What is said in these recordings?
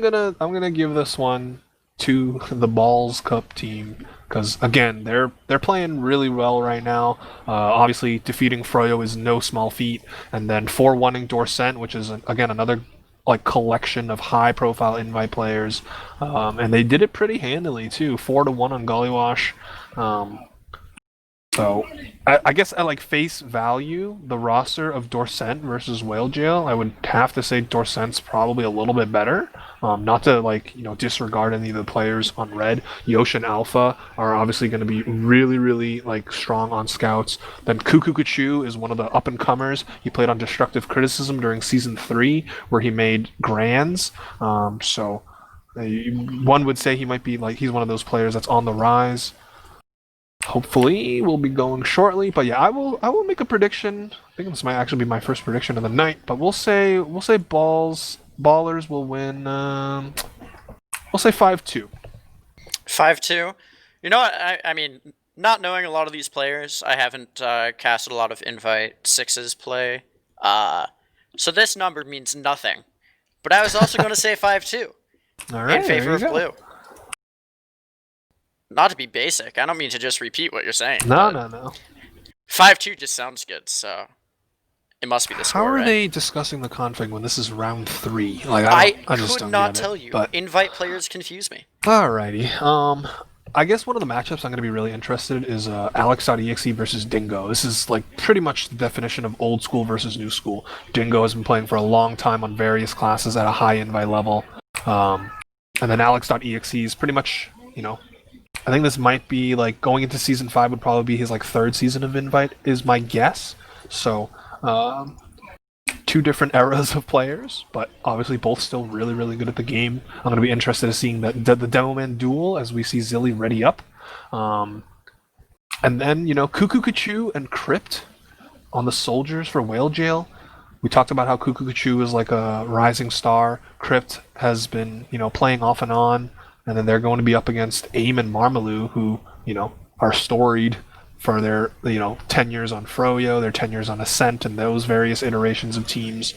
I'm gonna give this one to the Balls Cup team because again they're playing really well right now. Obviously, defeating Froyo is no small feat, and then 4-1ing Dorcent, which is again another like collection of high-profile invite players, and they did it pretty handily too. 4-1 on Gollywash. Um, so I guess at like face value, the roster of Dorcent versus Whale Jail, I would have to say Dorcent's probably a little bit better. Not to disregard any of the players on red. Yosh and Alpha are obviously going to be really, really like strong on scouts. Then Cuckoo Kachu is one of the up and comers. He played on Destructive Criticism during season 3, where he made grands. One would say he might be like he's one of those players that's on the rise. Hopefully, we'll be going shortly. But yeah, I will make a prediction. I think this might actually be my first prediction of the night. But we'll say Ballers will win. We'll say 5-2. 5-2. You know what? I mean, not knowing a lot of these players, I haven't casted a lot of Invite Sixes play. So this number means nothing. But I was also going to say 5-2 All right, in favor of go. blue. Not to be basic, I don't mean to just repeat what you're saying. No. 5-2 just sounds good, so it must be the score. How are right? they discussing the config when this is round 3? Like I just could don't not get tell it, you. But Invite players confuse me. alrighty. I guess one of the matchups I'm going to be really interested in is Alex.exe versus Dingo. This is like pretty much the definition of old school versus new school. Dingo has been playing for a long time on various classes at a high invite level, and then Alex.exe is pretty much I think this might be like going into season 5 would probably be his like 3rd season of invite is my guess. So 2 different eras of players, but obviously both still really, really good at the game. I'm going to be interested in seeing the Demo Man duel as we see Zilly ready up. And then, Cuckoo Kachu and Crypt on the soldiers for Whale Jail. We talked about how Cuckoo Kachu is like a rising star. Crypt has been, playing off and on. And then they're going to be up against AIM and Marmaloo, who, are storied for their, tenures on Froyo, their tenures on Ascent, and those various iterations of teams.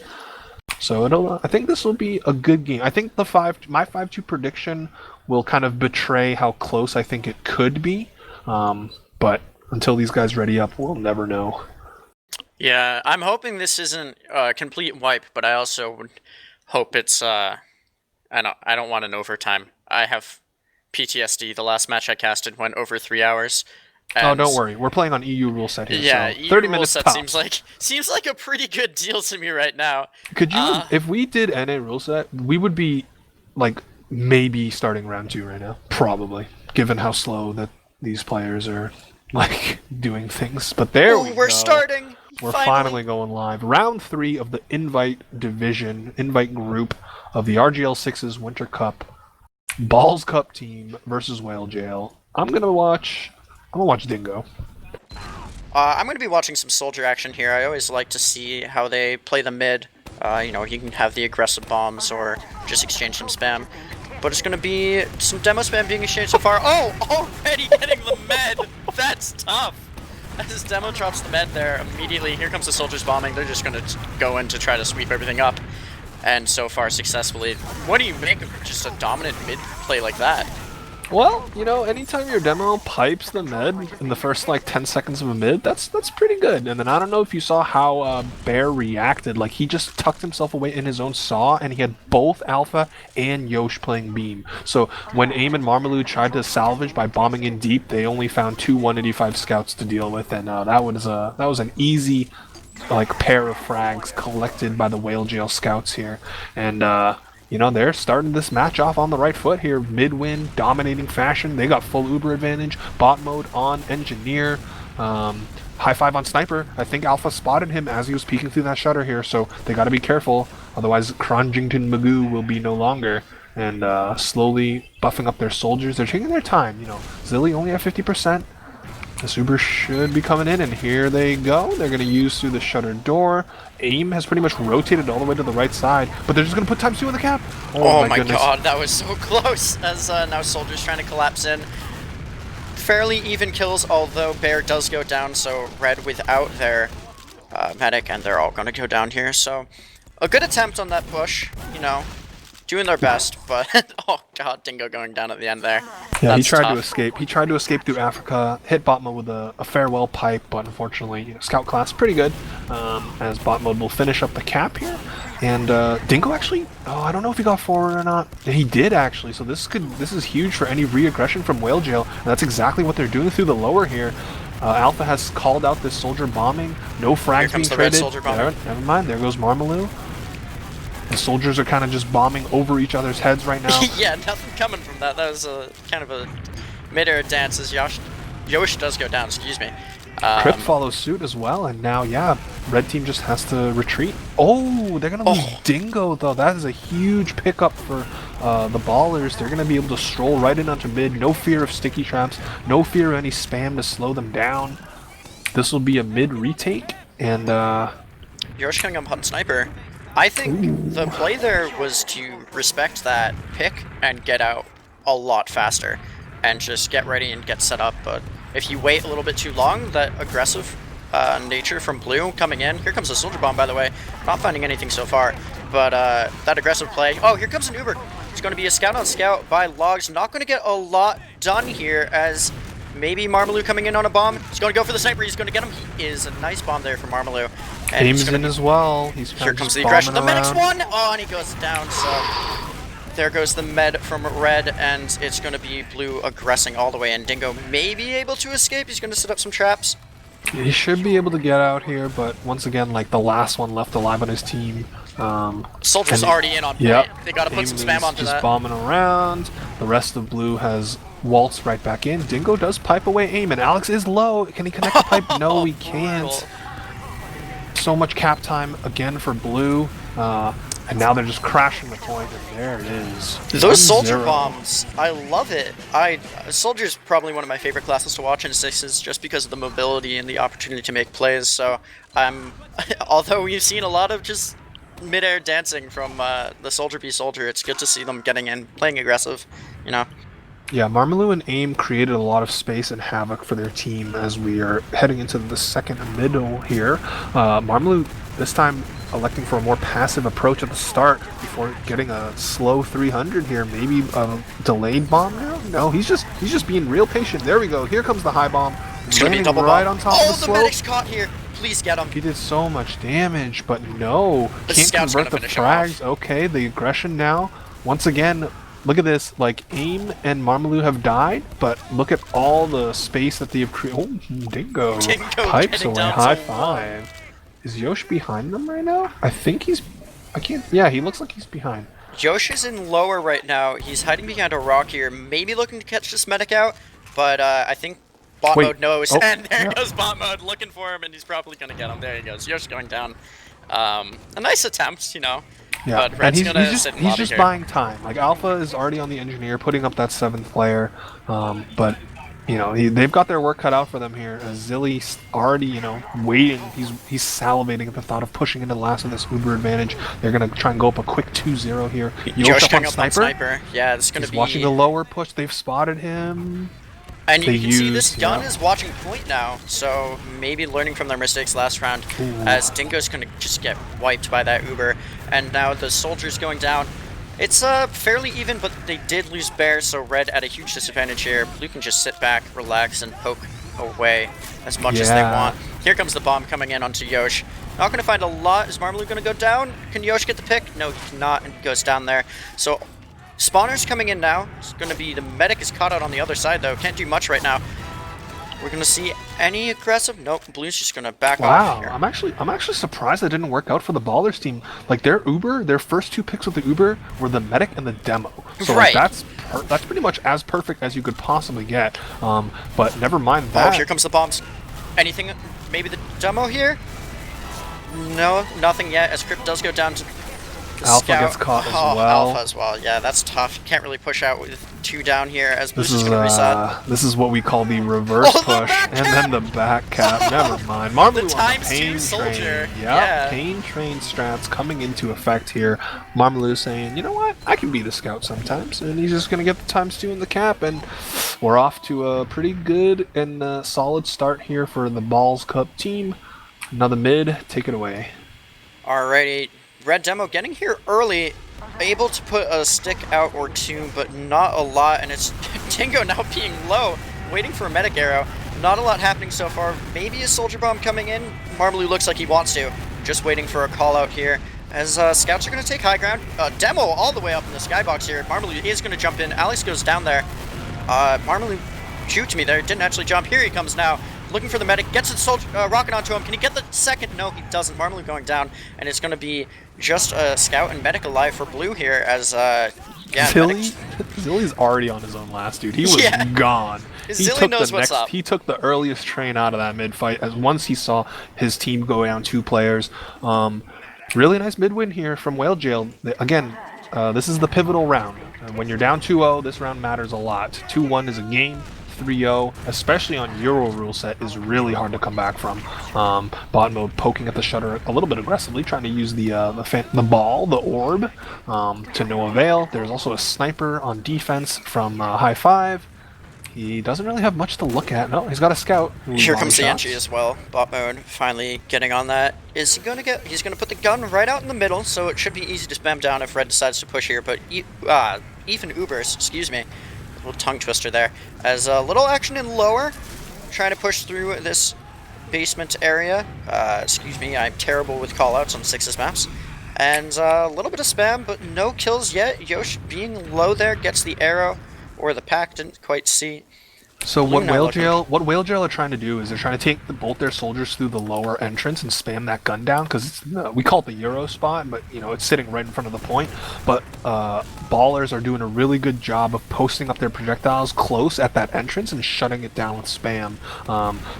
So I think this will be a good game. I think my 5-2 prediction will kind of betray how close I think it could be. But until these guys ready up, we'll never know. Yeah, I'm hoping this isn't a complete wipe, but I also would hope it's I don't want an overtime. I have PTSD. The last match I casted went over 3 hours. Oh, don't worry. We're playing on EU rule set here. Yeah, so EU 30 rule minutes set tops. seems like a pretty good deal to me right now. Could you, if we did NA rule set, we would be like maybe starting round 2 right now, probably, given how slow that these players are like doing things. But we're starting. We're finally going live. Round 3 of the invite group of the RGL 6's Winter Cup. Balls Cup team versus Whale Jail. I'm gonna watch Dingo. I'm gonna be watching some soldier action here. I always like to see how they play the mid. You can have the aggressive bombs or just exchange some spam. But it's gonna be some demo spam being exchanged so far. Oh, already getting the med. That's tough. As demo drops the med there, immediately here comes the soldiers bombing. They're just gonna go in to try to sweep everything up. And so far successfully. What do you make of just a dominant mid play like that? Well, anytime your demo pipes the med in the first 10 seconds of a mid, that's pretty good. And then I don't know if you saw how Bear reacted. Like he just tucked himself away in his own saw, and he had both Alpha and Yosh playing beam. So when AIM and Marmaloo tried to salvage by bombing in deep, they only found 2 185 scouts to deal with, and that was an easy pair of frags collected by the Whale Jail scouts here. And they're starting this match off on the right foot here, mid-win, dominating fashion. They got full Uber advantage, bot mode on Engineer, high five on Sniper. I think Alpha spotted him as he was peeking through that shutter here, so they got to be careful, otherwise Cronjington Magoo will be no longer. And slowly buffing up their soldiers. They're taking their time, Zilly only at 50%. This Uber should be coming in, and here they go. They're going to use through the shuttered door. AIM has pretty much rotated all the way to the right side, but they're just going to put ×2 on the cap. Oh my god, that was so close. As now soldiers trying to collapse in. Fairly even kills, although Bear does go down, so red without their medic, and they're all going to go down here. So a good attempt on that push, doing their best, but oh god, Dingo going down at the end there. Yeah, he That's tried to tough. escape. He tried to escape through Africa, hit bot mode with a farewell pipe, but unfortunately, scout class pretty good. As bot mode will finish up the cap here, and Dingo actually, oh, I don't know if he got forward or not. He did actually, so this is huge for any re-aggression from Whale Jail, and that's exactly what they're doing through the lower here. Alpha has called out this soldier bombing. No frags being the traded. red soldier bombing. Never mind. There goes Marmalou. The soldiers are kind of just bombing over each other's heads right now. Yeah, nothing coming from that. That was a kind of a mid-air dance as Yosh does go down. Excuse me. Crypt follows suit as well, and now, yeah, red team just has to retreat. Oh, they're going to lose Dingo, though. That is a huge pickup for the Ballers. They're going to be able to stroll right in onto mid. No fear of sticky traps. No fear of any spam to slow them down. This will be a mid retake, and Yosh coming up on Sniper. I think the play there was to respect that pick and get out a lot faster and just get ready and get set up. But if you wait a little bit too long, that aggressive nature from Blue coming in. Here comes the soldier bomb, by the way. Not finding anything so far, but that aggressive play. Oh, here comes an Uber. It's going to be a scout on scout by Logs. Not going to get a lot done here as maybe Marmalou coming in on a bomb. He's going to go for the sniper. He's going to get him. He is a nice bomb there for Marmalou. And Aim's in as well. He's here comes the aggression. The medic's one. Oh, and he goes down. So there goes the med from red, and it's going to be Blue aggressing all the way. And Dingo may be able to escape. He's going to set up some traps. He should be able to get out here, but once again, like the last one left alive on his team. Soldier's already in on point. Yep. They got to put some spam onto just that. Bombing around. The rest of Blue has waltzed right back in. Dingo does pipe away aim, and Alex is low. Can he connect the pipe? No, he can't. So much cap time again for Blue, and now they're just crashing the point, and there it is. Those soldier bombs, I love it. Soldier's probably one of my favorite classes to watch in sixes just because of the mobility and the opportunity to make plays. So although we've seen a lot of just mid-air dancing from the Soldier B Soldier, it's good to see them getting in, playing aggressive, you know. Yeah, Marmalou and AIM created a lot of space and havoc for their team as we are heading into the second middle here. Marmalou this time electing for a more passive approach at the start before getting a slow 300 here. Maybe a delayed bomb now? No, he's just being real patient. There we go. Here comes the high bomb. It's gonna be a double right bomb. on top of the slope. Medic's caught here. Please get him. He did so much damage, but no. Can't convert the frags. Okay, the aggression now. Once again, look at this, like, AIM and Marmalou have died, but look at all the space that they have created. Oh, Dingo pipes away, high five. Is Yosh behind them right now? I think he's, yeah, he looks like he's behind. Yosh is in lower right now. He's hiding behind a rock here, maybe looking to catch this medic out, but I think bot mode knows, and there goes bot mode looking for him, and he's probably going to get him. There he goes. Yosh going down. A nice attempt, you know. Yeah, but Red's he's just buying time. Like, Alpha is already on the engineer, putting up that 7th player, but you know they've got their work cut out for them here. Zilly's already waiting. He's salivating at the thought of pushing into the last of this Uber advantage. They're gonna try and go up a quick 2-0 here. Yosh coming up on sniper. Yeah, it's gonna be watching the lower push. They've spotted him. And you can see this gun is watching point now, so maybe learning from their mistakes last round. As Dingo's going to just get wiped by that Uber, and now the Soldier's going down. It's fairly even, but they did lose Bear, so Red at a huge disadvantage here. Blue can just sit back, relax, and poke away as much as they want. Here comes the bomb coming in onto Yosh. Not going to find a lot. Is Marmalou going to go down? Can Yosh get the pick? No, he cannot, and he goes down there. So Spawner's coming in now. It's going to be the medic is caught out on the other side though. Can't do much right now. We're going to see any aggressive. Nope. Blue's just going to back off here. I'm actually surprised that didn't work out for the Ballers team. Like their first 2 picks with the Uber were the medic and the demo. So like, that's pretty much as perfect as you could possibly get. But never mind that. Oh, here comes the bombs. Anything? Maybe the demo here? No, nothing yet. As Crypt does go down to Alpha gets caught as well. Alpha as well. Yeah, that's tough. You can't really push out with 2 down here as Blue's just going to reset. This is what we call the reverse push, and then the back cap. Never mind. Marmalou on the pain train. Yep, pain train strats coming into effect here. Marmalou saying, you know what? I can be the scout sometimes. And he's just going to get the ×2 in the cap, and we're off to a pretty good and solid start here for the Balls Cup team. Another mid. Take it away. Alrighty. Red Demo getting here early. able to put a stick out or two, but not a lot, and it's Dingo now being low, waiting for a medic arrow. Not a lot happening so far. Maybe a soldier bomb coming in. Marmaloo looks like he wants to. Just waiting for a call out here. As scouts are going to take high ground. Demo all the way up in the skybox here. Marmaloo is going to jump in. Alex goes down there. Marmaloo shoots me there. Didn't actually jump. Here he comes now. Looking for the medic. Gets a rocket onto him. Can he get the second? No, he doesn't. Marmaloo going down. And it's going to be just a scout and medic alive for blue here as, yeah, Zilly's already on his own last, dude. He was gone. Zilly knows what's up. He took the earliest train out of that mid fight as once he saw his team go down 2 players. Really nice mid win here from Whale Jail. Again, this is the pivotal round. When you're down 2-0, this round matters a lot. 2-1 is a game. 3-0, especially on Euro rule set, is really hard to come back from. Bot mode poking at the shutter a little bit aggressively, trying to use the ball, the orb, to no avail. There's also a sniper on defense from High Five. He doesn't really have much to look at. No, he's got a scout. Here comes the entry as well. Bot mode finally getting on that. Is he gonna get? He's gonna put the gun right out in the middle, so it should be easy to spam down if Red decides to push here. But even Ubers, excuse me. Little tongue twister there. As a little action in lower, trying to push through this basement area. Excuse me, I'm terrible with callouts on Sixes maps. And a little bit of spam, but no kills yet. Yosh being low there gets the arrow, or the pack, didn't quite see. So what Whale Jail are trying to do is they're trying to take both their soldiers through the lower entrance and spam that gun down, because we call it the Euro spot, but you know it's sitting right in front of the point. But Ballers are doing a really good job of posting up their projectiles close at that entrance and shutting it down with spam.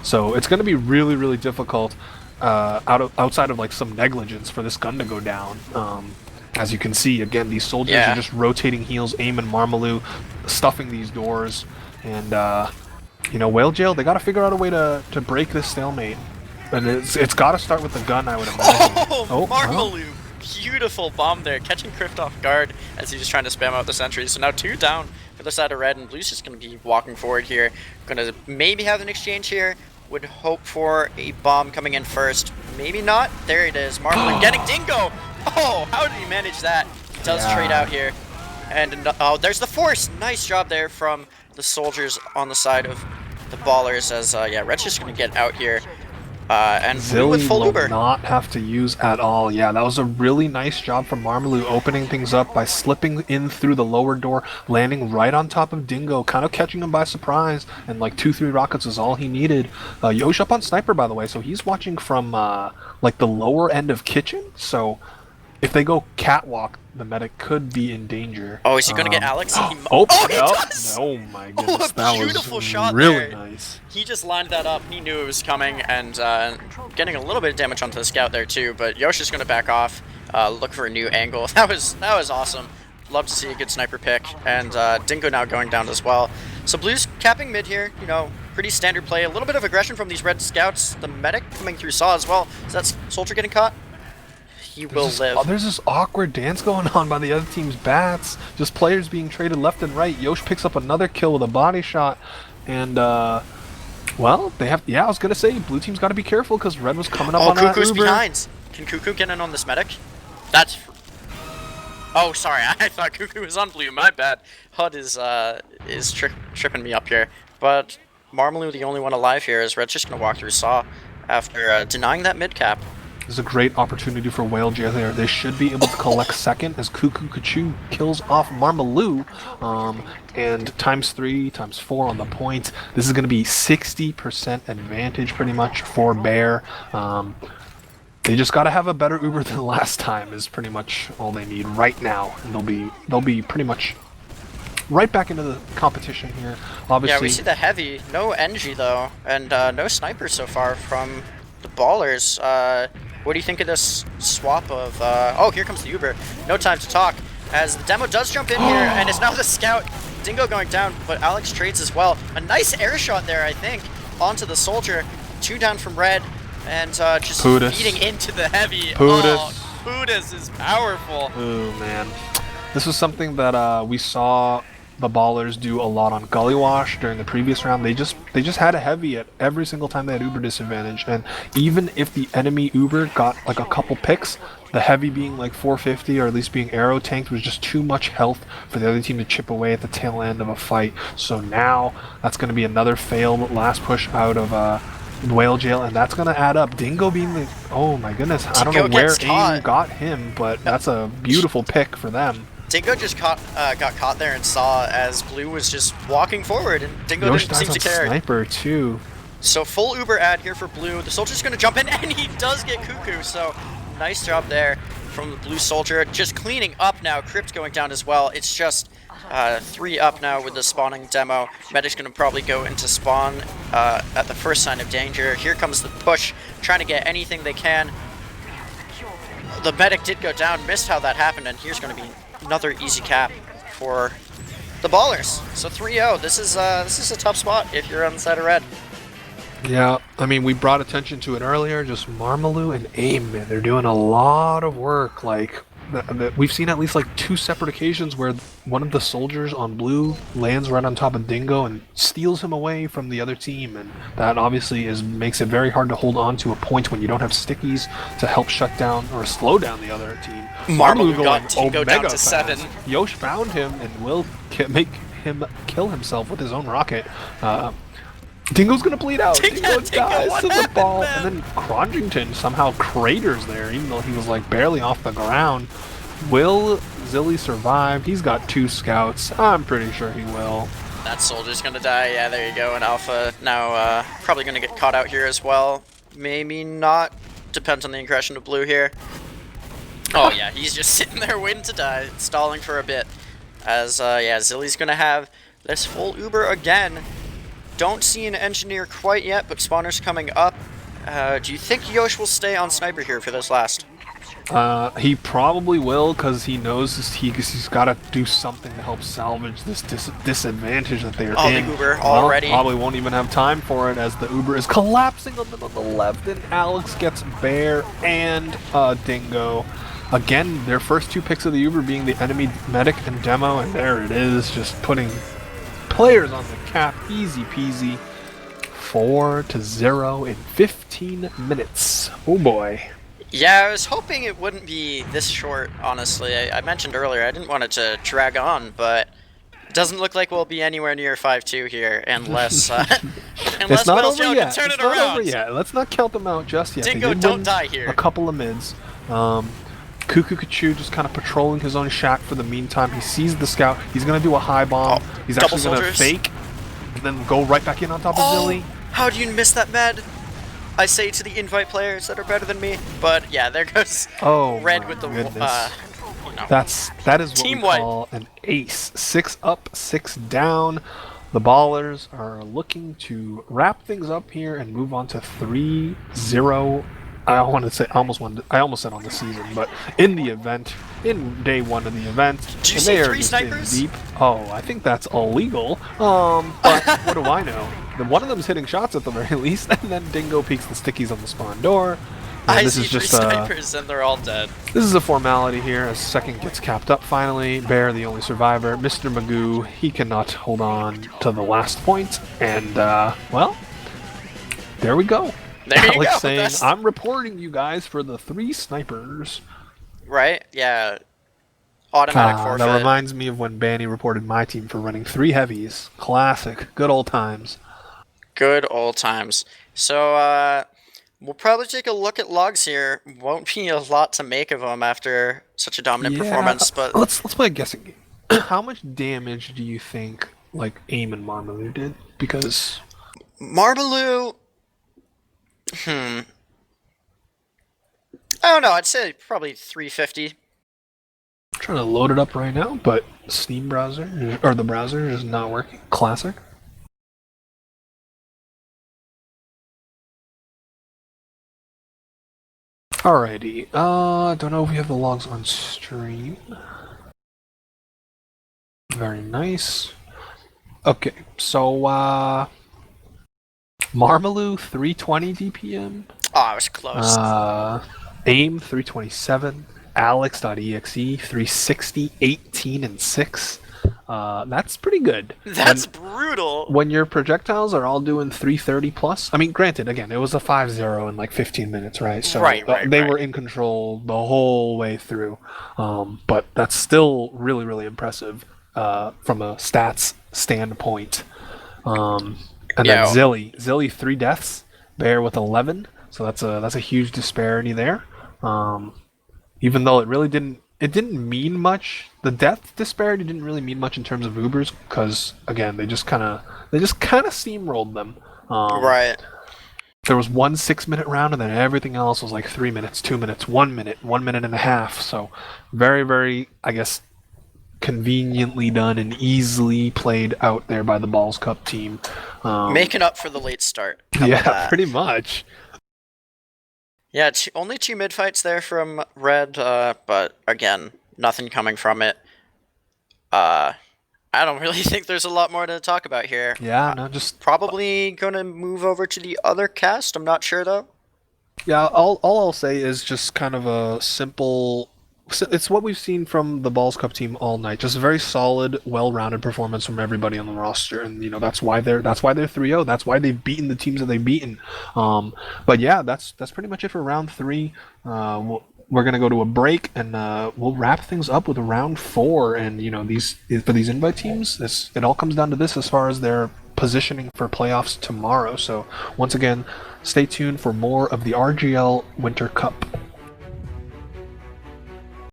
So it's going to be really, really difficult outside of like some negligence for this gun to go down. As you can see, again, these soldiers are just rotating heals, aim and Marmaloo, stuffing these doors. And, you know, Whale Jail, they got to figure out a way to break this stalemate. And it's got to start with the gun, I would imagine. Oh, Marmaloo! Wow. Beautiful bomb there, catching Crypt off guard as he's just trying to spam out the sentries. So now 2 down for the side of Red, and Blue's just going to be walking forward here. Going to maybe have an exchange here. Would hope for a bomb coming in first. Maybe not. There it is. Marmaloo getting Dingo! Oh, how did he manage that? He does trade out here. And oh, there's the force! Nice job there from the soldiers on the side of the Ballers as, yeah, Red's just going to get out here. And Zilly with full Uber. Not have to use at all. Yeah, that was a really nice job from Marmaloo opening things up by slipping in through the lower door, landing right on top of Dingo, kind of catching him by surprise, and like 2-3 rockets is all he needed. Yosh up on Sniper, by the way, so he's watching from like the lower end of Kitchen, so if they go catwalk, the medic could be in danger. Oh, is he going to get Alex? He does! Oh my goodness, that beautiful was shot really there. Nice. He just lined that up. He knew it was coming, and getting a little bit of damage onto the scout there too. But Yosh is going to back off, look for a new angle. That was awesome. Love to see a good sniper pick, and Dingo now going down as well. So Blue's capping mid here. You know, pretty standard play. A little bit of aggression from these Red scouts. The medic coming through Saw as well. Is that soldier getting caught? He will live. Oh, there's this awkward dance going on by the other team's bats. Just players being traded left and right. Yosh picks up another kill with a body shot. And, well, they have... Yeah, I was going to say, blue team's got to be careful because Red was coming up on that Uber. Cuckoo's behind. Can Cuckoo get in on this medic? That's... Oh, sorry. I thought Cuckoo was on blue. My bad. HUD is tripping me up here. But Marmaloo, the only one alive here, is Red's just going to walk through Saw after denying that mid cap. This is a great opportunity for Whale Jail here. They should be able to collect second as Cuckoo Kachu kills off Marmaloo. And ×3, ×4 on the point. This is going to be 60% advantage pretty much for Bear. They just got to have a better Uber than last time is pretty much all they need right now. And they'll be pretty much right back into the competition here. Obviously, yeah, we see the heavy. No NG though, and no sniper so far from the Ballers. What do you think of this swap of... oh, here comes the Uber. No time to talk. As the demo does jump in here, and it's now the scout. Dingo going down, but Alex trades as well. A nice air shot there, I think, onto the soldier. 2 down from Red, and just feeding into the heavy. Pudis is powerful. Oh, man. This was something that we saw the Ballers do a lot on Gully Wash during the previous round. They just had a heavy at every single time they had Uber disadvantage, and even if the enemy Uber got like a couple picks, the heavy being like 450 or at least being arrow tanked was just too much health for the other team to chip away at the tail end of a fight. So now that's going to be another failed last push out of Whale Jail, and that's going to add up. Dingo being the... Oh my goodness, I don't know where AIM got him, but that's a beautiful pick for them. Dingo just got caught there and saw as Blue was just walking forward, and Dingo didn't seem to care. Sniper too. So full Uber ad here for Blue. The Soldier's going to jump in, and he does get Cuckoo, so nice job there from the Blue Soldier. Just cleaning up now. Crypt going down as well. It's just 3 up now with the spawning demo. Medic's going to probably go into spawn at the first sign of danger. Here comes the push, trying to get anything they can. The Medic did go down, missed how that happened, and here's going to be another easy cap for the Ballers. So 3-0. This is a tough spot if you're on the side of red. Yeah, I mean, we brought attention to it earlier. Just Marmaloo and AIM, man, they're doing a lot of work. Like, we've seen at least like 2 separate occasions where one of the soldiers on Blue lands right on top of Dingo and steals him away from the other team, and that obviously makes it very hard to hold on to a point when you don't have stickies to help shut down or slow down the other team. Marmaloo got Dingo down to 7. Yosh found him and will make him kill himself with his own rocket. Dingo's gonna bleed out. Dingo dies to the ball, and then Crongington somehow craters there, even though he was like barely off the ground. Will Zilly survive? He's got 2 scouts. I'm pretty sure he will. That soldier's gonna die. Yeah, there you go. And Alpha now probably gonna get caught out here as well. Maybe not. Depends on the aggression of Blue here. Oh yeah, he's just sitting there waiting to die, stalling for a bit. As yeah, Zilly's gonna have this full Uber again. Don't see an engineer quite yet, but spawner's coming up. Do you think Yosh will stay on sniper here for this last? He probably will, because he knows he's got to do something to help salvage this disadvantage that they're in. The Uber already. Probably won't even have time for it as the Uber is collapsing on the left, and Alex gets Bear and Dingo. Again, their first 2 picks of the Uber being the enemy medic and demo, and there it is, just putting players on the cap, easy peasy. 4-0 in 15 minutes. Oh boy. Yeah, I was hoping it wouldn't be this short, honestly. I mentioned earlier I didn't want it to drag on, but it doesn't look like we'll be anywhere near 5-2 here unless unless Whale Jail can turn it around. Not over yet. Let's not count them out just yet. Dingo, don't die here. A couple of mids. Cuckoo Kachu just kind of patrolling his own shack for the meantime. He sees the scout. He's going to do a high bomb. He's actually going to fake and then go right back in on top of Zilly. How do you miss that med? I say to the invite players that are better than me, but yeah, there goes red with the that is what we call an ace. 6 up, 6 down. The Ballers are looking to wrap things up here and move on to 3-0. I almost said on the season, but in the event, in day 1 of the event, do you see 3 snipers? Deep. Oh, I think that's illegal. But what do I know? One of them's hitting shots at the very least, and then Dingo peeks the stickies on the spawn door. I see 3 snipers and they're all dead. This is a formality here as second gets capped up finally. Bear, the only survivor. Mr. Magoo, he cannot hold on to the last point. And, well, there we go. There you Alex go. saying, I'm reporting you guys for the 3 snipers. Right? Yeah. Automatic forfeit. That reminds me of when Banny reported my team for running 3 heavies. Classic. Good old times. Good old times. So, we'll probably take a look at logs here. Won't be a lot to make of them after such a dominant performance, but let's play a guessing game. How much damage do you think like AIM and Marmaloo did? Because Marmaloo, I don't know. I'd say probably 350. I'm trying to load it up right now, but Steam browser or the browser is not working. Classic. Alrighty, don't know if we have the logs on stream. Very nice. Okay, so, Marmaloo, 320 DPM. Oh, I was close. AIM, 327. Alex.exe, 360, 18 and 6. That's pretty good. That's brutal. When your projectiles are all doing 330 plus. I mean, granted, again, it was a 5-0 in like 15 minutes, right? So Right, they right. were in control the whole way through. But that's still really, really impressive from a stats standpoint. And then Yeah. Zilly 3 deaths, Bear with 11. So that's a huge disparity there. Even though it didn't mean much. The death disparity didn't really mean much in terms of Ubers because again they just kind of steamrolled them. Right. There was one 6 minute round and then everything else was like 3 minutes, 2 minutes, 1 minute, 1 minute and a half. So very very I guess conveniently done and easily played out there by the Balls Cup team. Making up for the late start. How about Yeah, that? pretty much. Yeah, only 2 mid fights there from Red, but again, nothing coming from it. I don't really think there's a lot more to talk about here. Yeah, no, just Probably gonna move over to the other cast. I'm not sure though. yeah. All I'll say is just kind of a simple. It's what we've seen from the Balls Cup team all night. Just a very solid, well-rounded performance from everybody on the roster, and that's why they're 3-0. That's why they've beaten the teams that they've beaten. But yeah, that's pretty much it for round three. We're gonna go to a break, and we'll wrap things up with round four. And these for these invite teams, it all comes down to this as far as their positioning for playoffs tomorrow. So once again, stay tuned for more of the RGL Winter Cup.